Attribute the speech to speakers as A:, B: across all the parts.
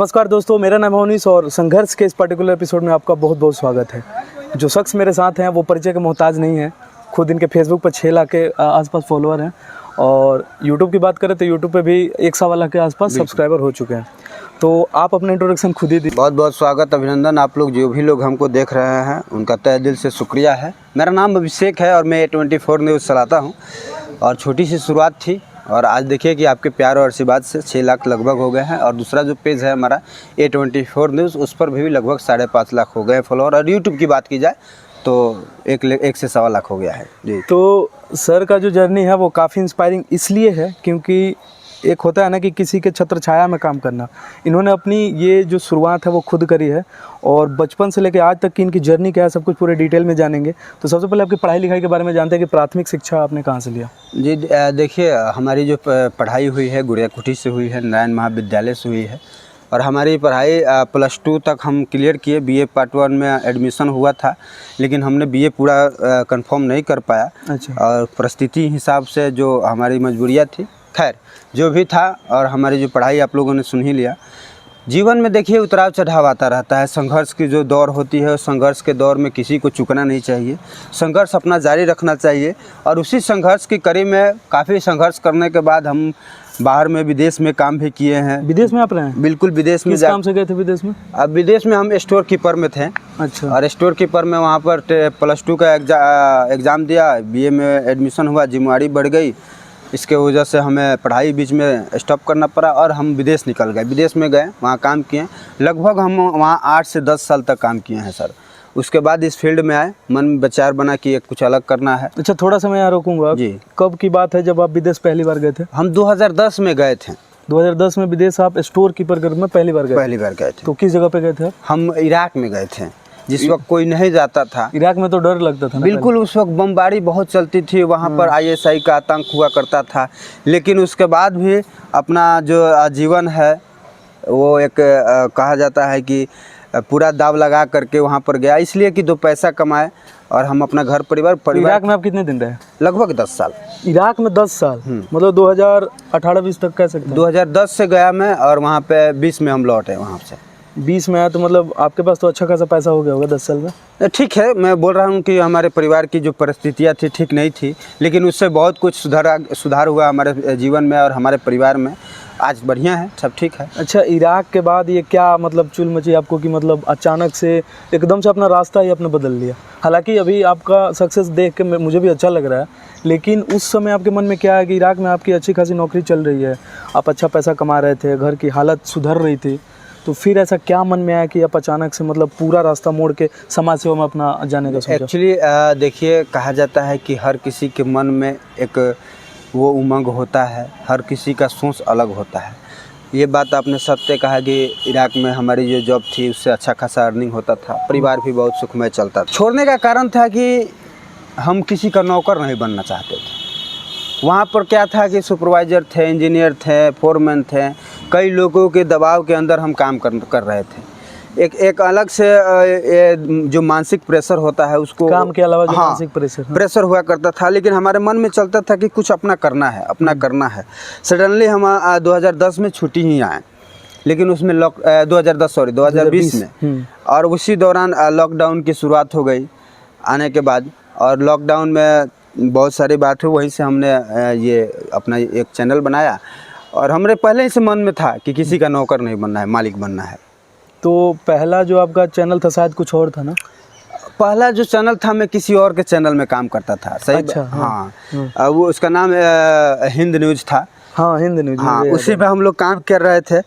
A: नमस्कार दोस्तों, मेरा नाम है मोनीश और संघर्ष के इस पर्टिकुलर एपिसोड में आपका बहुत बहुत स्वागत है। जो शख्स मेरे साथ हैं वो परिचय के मोहताज नहीं है। खुद इनके फेसबुक पर 6 लाख के आसपास फॉलोअर हैं और यूट्यूब की बात करें तो यूट्यूब पे भी 1 लाख के आसपास सब्सक्राइबर हो चुके हैं। तो आप अपना इंट्रोडक्शन खुद ही दीजिए।
B: बहुत बहुत स्वागत, अभिनंदन। आप लोग जो भी लोग हमको देख रहे हैं उनका तहे दिल से शुक्रिया है। मेरा नाम अभिषेक है और मैं A24 न्यूज़ चलाता हूँ और छोटी सी शुरुआत थी और आज देखिए कि आपके प्यार और आशीर्वाद से 6 लाख लगभग हो गए हैं। और दूसरा जो पेज है हमारा A24 न्यूज़, उस पर भी लगभग 5.5 लाख हो गए फॉलोअर। और यूट्यूब की बात की जाए तो 1 से 1.25 लाख हो गया है जी।
A: तो सर का जो जर्नी है वो काफ़ी इंस्पायरिंग इसलिए है क्योंकि एक होता है ना कि किसी के छत्र छाया में काम करना। इन्होंने अपनी ये जो शुरुआत है वो खुद करी है और बचपन से लेकर आज तक की इनकी जर्नी क्या है सब कुछ पूरे डिटेल में जानेंगे। तो सबसे पहले आपकी पढ़ाई लिखाई के बारे में जानते हैं कि प्राथमिक शिक्षा आपने कहाँ से लिया? जी
B: देखिए, हमारी जो पढ़ाई हुई है गुड़िया कुटी से हुई है, नारायण महाविद्यालय से हुई है। और हमारी पढ़ाई +2 तक हम क्लियर किए। BA पार्ट 1 में एडमिशन हुआ था लेकिन हमने BA पूरा कंफर्म नहीं कर पाया।
A: अच्छा।
B: और परिस्थिति हिसाब से जो हमारी मजबूरियाँ थी, खैर जो भी था, और हमारी जो पढ़ाई आप लोगों ने सुन ही लिया। जीवन में देखिए उतराव चढ़ाव आता रहता है। संघर्ष की जो दौर होती है, संघर्ष के दौर में किसी को चुकना नहीं चाहिए, संघर्ष अपना जारी रखना चाहिए। और उसी संघर्ष की कड़ी में काफ़ी संघर्ष करने के बाद हम बाहर में विदेश में काम भी किए हैं।
A: विदेश में आप रहे हैं?
B: बिल्कुल, विदेश में।
A: किस काम से गए थे विदेश में?
B: अब विदेश में हम स्टोर कीपर में थे।
A: अच्छा।
B: और स्टोर कीपर में वहाँ पर +2 का एग्ज़ाम दिया, BA में एडमिशन हुआ, जिम्मेवारी बढ़ गई। इसके वजह से हमें पढ़ाई बीच में स्टॉप करना पड़ा और हम विदेश निकल गए। विदेश में गए, वहाँ काम किए। लगभग हम वहाँ 8 से 10 साल तक काम किए हैं सर। उसके बाद इस फील्ड में आए, मन में विचार बना कि एक कुछ अलग करना है।
A: अच्छा, थोड़ा सा मैं यहाँ रोकूंगा जी। कब की बात है जब आप विदेश पहली बार गए थे?
B: हम 2010 में गए थे।
A: 2010 में विदेश आप स्टोर कीपर के रूप में पहली बार गए थे? तो किस जगह पे गए थे आप?
B: हम इराक में गए थे, जिस वक्त कोई नहीं जाता था।
A: इराक में तो डर लगता था ना?
B: बिल्कुल, उस वक्त बमबारी बहुत चलती थी, वहाँ पर ISI का आतंक हुआ करता था। लेकिन उसके बाद भी अपना जो जीवन है वो एक कहा जाता है कि पूरा दाव लगा करके वहाँ पर गया, इसलिए कि 2 पैसा कमाए और हम अपना घर परिवार।
A: इराक में आप कितने दिन रहे?
B: लगभग 10 साल।
A: इराक में 10 साल? मतलब 2018-20 तक कह सकते हैं?
B: 2010 से गया मैं और वहाँ पे 20 में हम लौटे। वहाँ से
A: 20 में आया तो मतलब आपके पास तो अच्छा खासा पैसा हो गया होगा 10 साल में?
B: ठीक है, मैं बोल रहा हूँ कि हमारे परिवार की जो परिस्थितियाँ थी ठीक नहीं थी, लेकिन उससे बहुत कुछ सुधार हुआ हमारे जीवन में और हमारे परिवार में। आज बढ़िया है, सब ठीक है।
A: अच्छा, इराक के बाद ये क्या मतलब चुल मची आपको कि मतलब अचानक से एकदम से अपना रास्ता ही आपने बदल लिया? हालांकि अभी आपका सक्सेस देख के मुझे भी अच्छा लग रहा है, लेकिन उस समय आपके मन में क्या है कि इराक में आपकी अच्छी खासी नौकरी चल रही है, आप अच्छा पैसा कमा रहे थे, घर की हालत सुधर रही थी, तो फिर ऐसा क्या मन में आया कि आप अचानक से मतलब पूरा रास्ता मोड़ के समाज सेवा में अपना जाने का सोचा?
B: एक्चुअली देखिए, कहा जाता है कि हर किसी के मन में एक वो उमंग होता है, हर किसी का सोच अलग होता है। ये बात आपने सत्य कहा कि इराक में हमारी जो जॉब थी उससे अच्छा खासा अर्निंग होता था, परिवार भी बहुत सुखमय चलता था। छोड़ने का कारण था कि हम किसी का नौकर नहीं बनना चाहते थे। वहाँ पर क्या था कि सुपरवाइज़र थे, इंजीनियर थे, फोरमैन थे, कई लोगों के दबाव के अंदर हम काम कर रहे थे। एक अलग से जो मानसिक प्रेशर होता है उसको,
A: काम के अलावा जो मानसिक प्रेशर
B: हुआ करता था, लेकिन हमारे मन में चलता था कि कुछ अपना करना है, अपना करना है। सडनली हम 2010 में छुट्टी ही आए, लेकिन उसमें 2020 में, और उसी दौरान लॉकडाउन की शुरुआत हो गई आने के बाद। और लॉकडाउन में बहुत सारी बात हुई, वहीं से हमने ये अपना एक चैनल बनाया। और हमरे पहले से मन में था कि किसी का नौकर नहीं बनना है, मालिक बनना है।
A: तो पहला जो आपका चैनल था शायद कुछ और था ना?
B: पहला जो चैनल था मैं किसी और के चैनल में काम करता था। सही?
A: अच्छा,
B: हाँ। वो उसका नाम हिंद न्यूज़ था।
A: हाँ, हिंद न्यूज़।
B: हाँ, उसी में हम लोग काम कर रहे थे।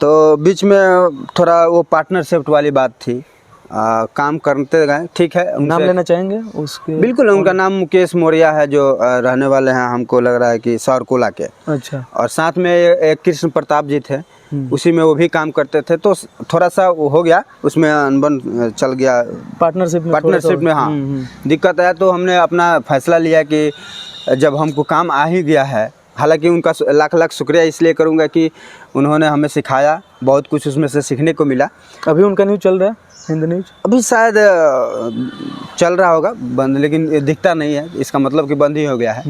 B: तो बीच में थोड़ा वो पार्टनरशिप वाली बात थी, काम करते गए। ठीक है,
A: नाम लेना चाहेंगे उसके?
B: बिल्कुल, उनका नाम मुकेश मौर्य है, जो रहने वाले हैं, हमको लग रहा है कि सौरकोला के।
A: अच्छा।
B: और साथ में एक कृष्ण प्रताप जी थे, उसी में वो भी काम करते थे। तो थोड़ा सा वो हो गया, उसमें अनबन चल गया पार्टनरशिप में। हाँ, दिक्कत आया तो हमने अपना फैसला लिया कि जब हमको काम आ ही गया है, हालांकि उनका लाख लाख शुक्रिया इसलिए करूँगा कि उन्होंने हमें सिखाया, बहुत कुछ उसमें से सीखने को मिला।
A: अभी उनका न्यूज़ चल रहा है, हिंद न्यूज़?
B: अभी शायद चल रहा होगा बंद, लेकिन दिखता नहीं है, इसका मतलब कि बंद ही हो गया है।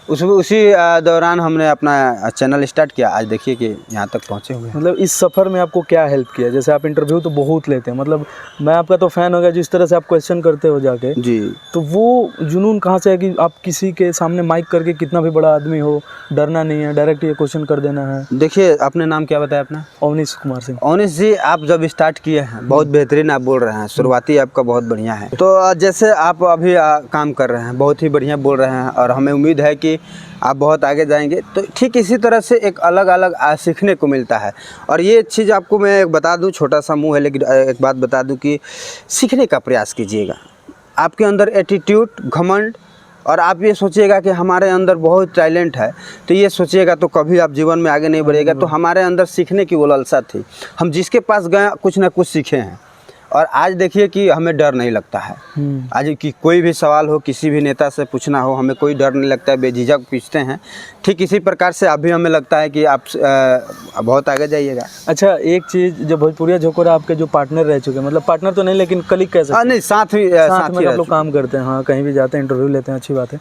B: उसी दौरान हमने अपना चैनल स्टार्ट किया। आज देखिए कि यहाँ तक पहुँचे हुए हैं।
A: मतलब इस सफ़र में आपको क्या हेल्प किया? जैसे आप इंटरव्यू तो बहुत लेते हैं, मतलब मैं आपका तो फ़ैन हो गया जिस तरह से आप क्वेश्चन करते हो जाके।
B: जी।
A: तो वो जुनून कहाँ से है कि आप किसी के सामने माइक करके, कितना भी बड़ा आदमी हो, डरना नहीं है, डायरेक्ट ये क्वेश्चन कर देना है?
B: देखिए, अपने नाम क्या बताया अपना?
A: अवनीश कुमार सिंह।
B: अवनीश जी, आप जब स्टार्ट किए हैं बहुत बेहतरीन आप बोल रहे हैं, शुरुआती आपका बहुत बढ़िया है। तो जैसे आप अभी काम कर रहे हैं, बहुत ही बढ़िया बोल रहे हैं और हमें उम्मीद है कि आप बहुत आगे जाएंगे। तो ठीक इसी तरह से एक अलग अलग सीखने को मिलता है। और ये चीज़ आपको मैं एक बता दूं, छोटा सा मुँह है लेकिन एक बात बता दूं कि सीखने का प्रयास कीजिएगा। आपके अंदर एटीट्यूड, घमंड, और आप ये सोचिएगा कि हमारे अंदर बहुत टैलेंट है, तो ये सोचिएगा तो कभी आप जीवन में आगे नहीं बढ़ेगा। तो हमारे अंदर सीखने की वो लालसा थी, हम जिसके पास गए कुछ ना कुछ सीखे हैं। और आज देखिए कि हमें डर नहीं लगता है। आज कि कोई भी सवाल हो, किसी भी नेता से पूछना हो, हमें कोई डर नहीं लगता है, बेझिझक पूछते हैं। ठीक इसी प्रकार से अभी हमें लगता है कि आप बहुत आगे जाइएगा।
A: अच्छा, एक चीज़, जो भोजपुरिया झोंकोरा आपके जो पार्टनर रह चुके हैं, मतलब पार्टनर तो नहीं लेकिन कलीग कह सकते हैं।
B: नहीं, साथ
A: में
B: ही
A: आप लोग काम करते हैं, हाँ, कहीं भी जाते हैं इंटरव्यू लेते हैं, अच्छी बात है।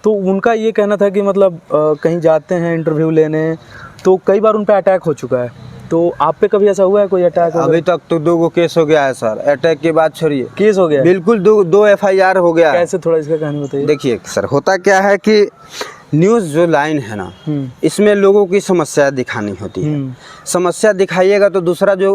A: तो उनका ये कहना था कि मतलब कहीं जाते हैं इंटरव्यू लेने तो कई बार उन पर अटैक हो चुका है। तो आप पे कभी ऐसा हुआ है कोई अटैक?
B: अभी तक तो 2 केस हो गया है सर। अटैक की बात छोड़िए,
A: केस हो गया?
B: बिल्कुल 2 FIR हो गया।
A: कैसे, थोड़ा इसका कहानी बताइए।
B: देखिए सर, होता क्या है कि न्यूज़ जो लाइन है ना, इसमें लोगों की समस्या दिखानी होती है। समस्या दिखाइएगा तो दूसरा जो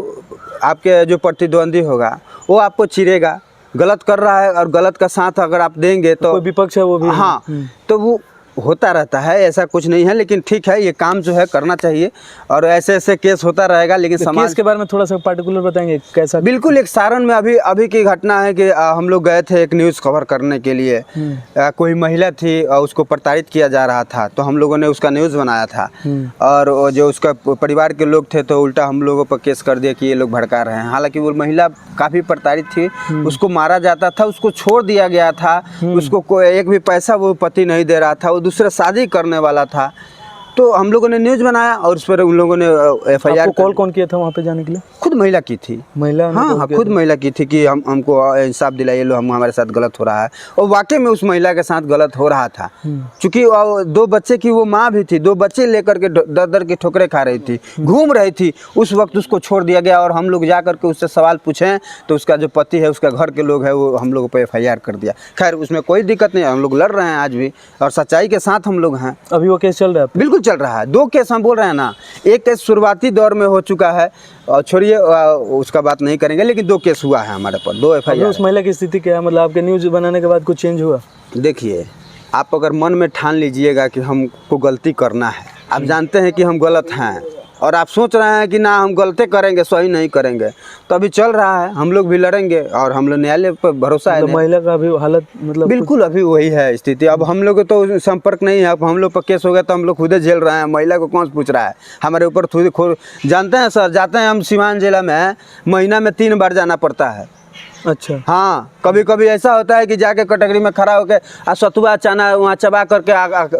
B: आपके जो प्रतिद्वंदी होगा वो आपको चिरेगा, गलत कर रहा है, और गलत का साथ अगर आप देंगे तो
A: कोई विपक्ष है वो भी।
B: हाँ, तो वो होता रहता है, ऐसा कुछ नहीं है। लेकिन ठीक है, ये काम जो है करना चाहिए, और ऐसे ऐसे केस होता रहेगा। लेकिन समाज
A: केस के बारे में थोड़ा सा पर्टिकुलर बताएंगे कैसा?
B: बिल्कुल, एक सारण में अभी की घटना है कि हम लोग गए थे एक न्यूज़ कवर करने के लिए। कोई महिला थी और उसको प्रताड़ित किया जा रहा था, तो हम लोगों ने उसका न्यूज़ बनाया था। और जो उसका परिवार के लोग थे तो उल्टा हम लोगों पर केस कर दिया कि ये लोग भड़का रहे हैं। हालांकि वो महिला काफ़ी प्रताड़ित थी, उसको मारा जाता था, उसको छोड़ दिया गया था, उसको कोई एक भी पैसा वो पति नहीं दे रहा था, वो दूसरा शादी करने वाला था। तो हम लोगों ने न्यूज़ बनाया और उस पर उन लोगों ने FIR।
A: कॉल कौन किया था वहाँ पे जाने के लिए?
B: खुद महिला की थी।
A: महिला?
B: हाँ, खुद महिला की थी कि हमको इंसाफ दिलाइए, लो हमारे साथ गलत हो रहा है। और वाकई में उस महिला के साथ गलत हो रहा था, क्योंकि 2 बच्चे की वो माँ भी थी, 2 बच्चे लेकर के दर दर की ठोकरें खा रही थी, घूम रही थी। उस वक्त उसको छोड़ दिया गया और हम लोग जा करके उससे सवाल पूछे तो उसका जो पति है, उसका घर के लोग है, वो हम लोगों पर FIR कर दिया। खैर, उसमें कोई दिक्कत नहीं है, हम लोग लड़ रहे हैं आज भी और सच्चाई के साथ हम लोग हैं।
A: अभी वो केस चल रहा है?
B: बिल्कुल चल रहा है। 2 केस हम बोल रहे हैं ना, एक केस शुरुआती दौर में हो चुका है, और छोड़िए उसका बात नहीं करेंगे, लेकिन 2 केस हुआ है हमारे पर, 2 FIR।
A: उस महिला की स्थिति क्या है? मतलब आपके न्यूज़ बनाने के बाद कुछ चेंज हुआ?
B: देखिए, आप अगर मन में ठान लीजिएगा कि हमको गलती करना है, आप जानते हैं कि हम गलत हैं और आप सोच रहे हैं कि ना हम गलती करेंगे, सही नहीं करेंगे, तो अभी चल रहा है, हम लोग भी लड़ेंगे और हम लोग न्यायालय पर भरोसा है।
A: महिला का अभी हालत मतलब
B: बिल्कुल अभी वही है स्थिति। अब हम लोग तो संपर्क नहीं है, अब हम लोग पर केस हो गया तो हम लोग खुद झेल रहे हैं, महिला को कौन पूछ रहा है हमारे ऊपर? खुद जानते हैं सर, जाते हैं हम सिवान जिला में, महीना में 3 बार जाना पड़ता है।
A: अच्छा।
B: हाँ, कभी कभी ऐसा होता है कि जाके कैटेगरी में खड़ा होकर सतुआ चना वहाँ चबा करके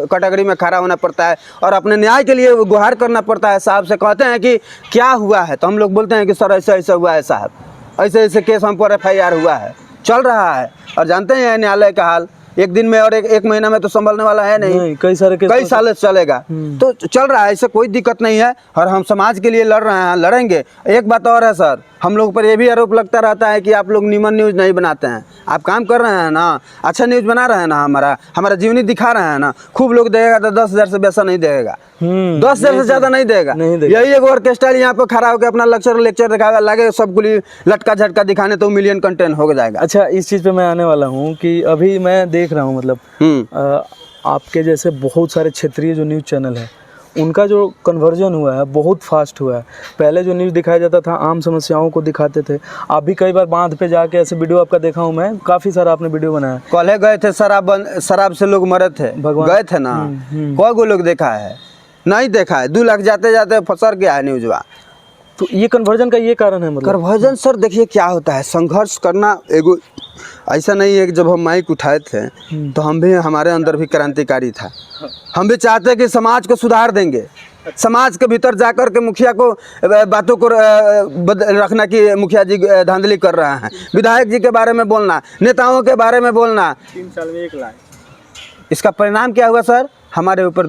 B: कैटेगरी में खड़ा होना पड़ता है और अपने न्याय के लिए गुहार करना पड़ता है। साहब से कहते हैं कि क्या हुआ है, तो हम लोग बोलते हैं कि सर ऐसा ऐसा हुआ है साहब, ऐसे ऐसे केस हम पर FIR हुआ है, चल रहा है। और जानते हैं न्यायालय का हाल, एक दिन में और एक महीना में तो संभलने वाला है नहीं,
A: कई सारे केस,
B: कई साल चलेगा। तो चल रहा है, इससे कोई दिक्कत नहीं है और हम समाज के लिए लड़ रहे हैं, लड़ेंगे। एक बात और है सर, हम लोग पर ये भी आरोप लगता रहता है कि आप लोग निमन न्यूज़ नहीं बनाते हैं। आप काम कर रहे हैं ना, अच्छा न्यूज़ बना रहे हैं ना, हमारा जीवनी दिखा रहे हैं ना, खूब लोग देगा तो 10,000 से वैसा नहीं देगा, 10,000 से ज़्यादा नहीं देगा। यही एक ऑर्केस्ट्रा यहाँ पर खड़ा होकर अपना लेक्चर दिखाएगा, लगे सबको लटका झटका दिखाने तो मिलियन कंटेंट हो जाएगा।
A: अच्छा, इस चीज़ पे मैं आने वाला हूँ कि अभी मैं देख रहा हूँ, मतलब आपके जैसे बहुत सारे क्षेत्रीय जो न्यूज़ चैनल है उनका जो कन्वर्जन हुआ है बहुत फास्ट हुआ है। पहले जो न्यूज़ दिखाया जाता था आम समस्याओं को दिखाते थे, आप भी कई बार बांध पे जाके ऐसे वीडियो आपका देखा हूँ मैं, काफ़ी सारा आपने वीडियो बनाया।
B: कल गए थे, शराब से लोग मरे थे, गए थे ना, कई गो लोग देखा है? नहीं देखा है। 2 लाख जाते जाते फंसर गया है न्यूज़वा।
A: तो ये कन्वर्जन का ये कारण है? मतलब
B: कन्वर्जन सर देखिए क्या होता है, संघर्ष करना एगो ऐसा नहीं है कि जब हम माइक उठाए थे तो हम भी, हमारे अंदर भी क्रांतिकारी था। हम भी चाहते हैं कि समाज को सुधार देंगे, समाज के भीतर जाकर के मुखिया को बातों को रखना कि मुखिया जी धांधली कर रहे हैं, विधायक जी के बारे में बोलना, नेताओं के बारे में बोलना।
A: 3 साल में 1 लाख।
B: इसका परिणाम क्या हुआ सर? हमारे ऊपर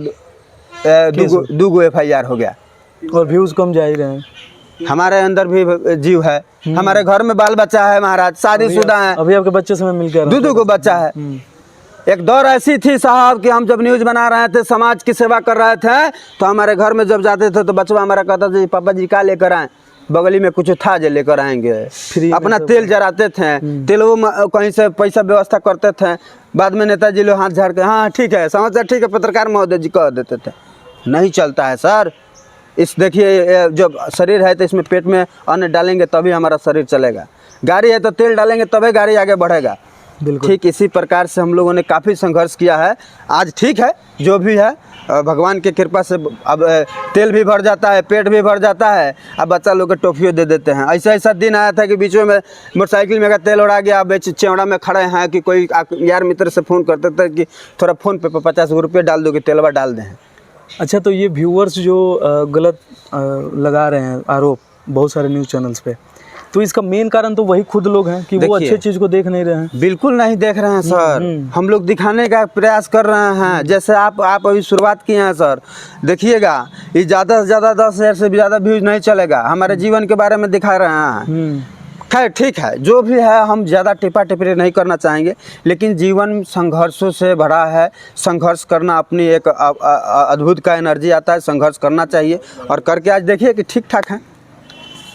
B: दूगो FIR हो गया।
A: और व्यूज़ कम जा ही रहे हैं।
B: हमारे अंदर भी जीव है, हमारे घर में बाल बच्चा है महाराज, शादीशुदा है,
A: अभी आपके बच्चे समय मिल कर
B: दो बच्चा है। एक दौर ऐसी थी साहब कि हम जब न्यूज़ बना रहे थे, समाज की सेवा कर रहे थे, तो हमारे घर में जब जाते थे तो बच्चा हमारा कहता था पापा जी क्या लेकर आए, बगली में कुछ था जो लेकर आएंगे, अपना तेल जराते थे, तेल वो कहीं से पैसा व्यवस्था करते थे। बाद में नेताजी लोग हाथ झाड़ के हाँ ठीक है समझ ठीक है पत्रकार महोदय जी कह देते थे। नहीं चलता है सर। इस देखिए जब शरीर है तो इसमें पेट में अन्न डालेंगे तभी हमारा शरीर चलेगा, गाड़ी है तो तेल डालेंगे तभी गाड़ी आगे बढ़ेगा।
A: बिल्कुल
B: ठीक इसी प्रकार से हम लोगों ने काफ़ी संघर्ष किया है। आज ठीक है जो भी है भगवान की कृपा से अब तेल भी भर जाता है, पेट भी भर जाता है, अब बच्चा लोग को टॉफियो दे देते हैं। ऐसा दिन आया था कि बीच में मोटरसाइकिल में का तेल उड़ा गया, अब चौड़ा में खड़े हैं कि कोई यार मित्र से फ़ोन करते थे कि थोड़ा फ़ोन पे 50 रुपये डाल दो कि तेलवा डाल दें।
A: अच्छा, तो ये व्यूअर्स जो गलत लगा रहे हैं आरोप बहुत सारे न्यूज़ चैनल्स पे, तो इसका मेन कारण तो वही खुद लोग हैं कि वो अच्छे चीज़ को देख नहीं रहे हैं।
B: बिल्कुल नहीं देख रहे हैं सर। हम लोग दिखाने का प्रयास कर रहे हैं, जैसे आप अभी शुरुआत किए हैं सर। देखिएगा ये ज़्यादा से ज़्यादा 10,000 से भी ज़्यादा व्यूज नहीं चलेगा, हमारे जीवन के बारे में दिखा रहे हैं। खैर ठीक है जो भी है, हम ज़्यादा टिपा टिपरी नहीं करना चाहेंगे, लेकिन जीवन संघर्षों से भरा है। संघर्ष करना अपनी एक अद्भुत का एनर्जी आता है, संघर्ष करना चाहिए और करके आज देखिए कि ठीक ठाक है।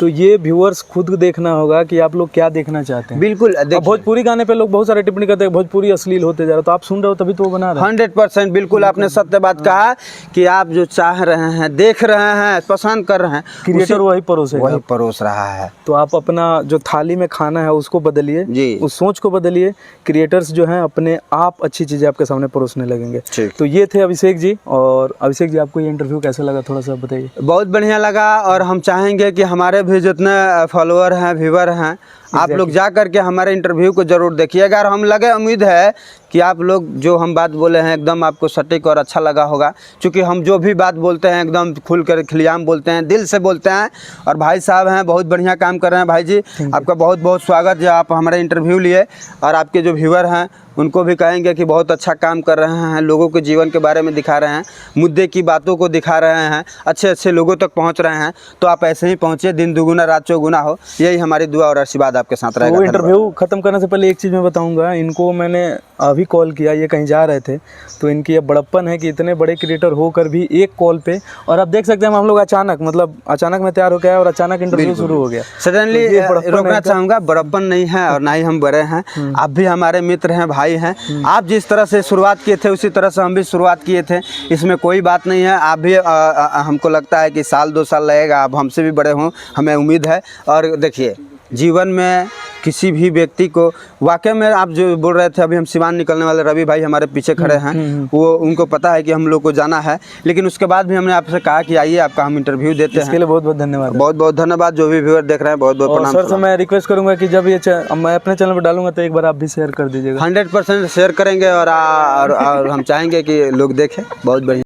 A: तो ये व्यूअर्स खुद देखना होगा कि आप लोग क्या देखना चाहते हैं।
B: बिल्कुल।
A: भोजपुरी गाने पे लोग बहुत सारे टिप्पणी करते हैं भोजपुरी अश्लील होते जा रहा है, तो आप सुन रहे हो तभी तो वो बना रहे हैं।
B: 100% बिल्कुल आपने सत्य बात कहा कि आप जो चाह रहे हैं, देख रहे हैं, पसंद कर रहे हैं,
A: क्रिएटर वही
B: परोस रहा है।
A: तो आप अपना जो थाली में खाना है उसको बदलिए
B: जी,
A: उस सोच को बदलिए। क्रिएटर्स जो हैं अपने आप अच्छी चीज़ें आपके सामने परोसने लगेंगे। तो ये थे अभिषेक जी। और अभिषेक जी आपको ये इंटरव्यू कैसा लगा, थोड़ा सा बताइए।
B: बहुत बढ़िया लगा और हम चाहेंगे कि हमारे भी जितने फॉलोअर हैं, व्यूअर हैं, आप लोग जा करके हमारे इंटरव्यू को जरूर देखिएगा। और हम लगे उम्मीद है कि आप लोग जो हम बात बोले हैं एकदम आपको सटीक और अच्छा लगा होगा, क्योंकि हम जो भी बात बोलते हैं एकदम खुल कर खिलियाम बोलते हैं, दिल से बोलते हैं। और भाई साहब हैं बहुत बढ़िया काम कर रहे हैं। भाई जी आपका बहुत बहुत स्वागत जो आप हमारा इंटरव्यू लिए। और आपके जो व्यूअर हैं उनको भी कहेंगे कि बहुत अच्छा काम कर रहे हैं, लोगों के जीवन के बारे में दिखा रहे हैं, मुद्दे की बातों को दिखा रहे हैं, अच्छे अच्छे लोगों तक पहुंच रहे हैं। तो आप ऐसे ही पहुंचे, दिन दुगुना रात चौगुना हो, यही हमारी दुआ और आशीर्वाद आपके साथ रहेगा।
A: वो इंटरव्यू खत्म करने से पहले एक चीज़ मैं बताऊंगा, इनको मैंने अभी कॉल किया, ये कहीं जा रहे थे, तो इनकी ये बड़प्पन है कि इतने बड़े क्रिएटर होकर भी एक कॉल पे, और आप देख सकते हैं हम लोग अचानक में तैयार हो गया और अचानक इंटरव्यू शुरू हो गया।
B: सडनली रोकना चाहूँगा, बड़प्पन नहीं है और ना ही हम बड़े हैं, आप भी हमारे मित्र हैं, भाई हैं। आप जिस तरह से शुरुआत किए थे उसी तरह से हम भी शुरुआत किए थे, इसमें कोई बात नहीं है। आप भी हमको लगता है कि 1-2 साल लगेगा, आप हमसे भी बड़े हों, हमें उम्मीद है। और देखिए जीवन में किसी भी व्यक्ति को वाकई में आप जो बोल रहे थे, अभी हम सिवान निकलने वाले रवि भाई हमारे पीछे खड़े हैं, वो उनको पता है कि हम लोग को जाना है, लेकिन उसके बाद भी हमने आपसे कहा कि आइए आपका हम इंटरव्यू देते हैं।
A: इसके लिए बहुत बहुत धन्यवाद।
B: बहुत बहुत धन्यवाद जो भी व्यूअर देख रहे हैं, बहुत बहुत प्रणाम।
A: सर से मैं रिक्वेस्ट करूंगा कि जब ये मैं अपने चैनल पर डालूंगा तो एक बार आप भी शेयर कर दीजिएगा।
B: 100% शेयर करेंगे और हम चाहेंगे कि लोग देखें। बहुत बढ़िया।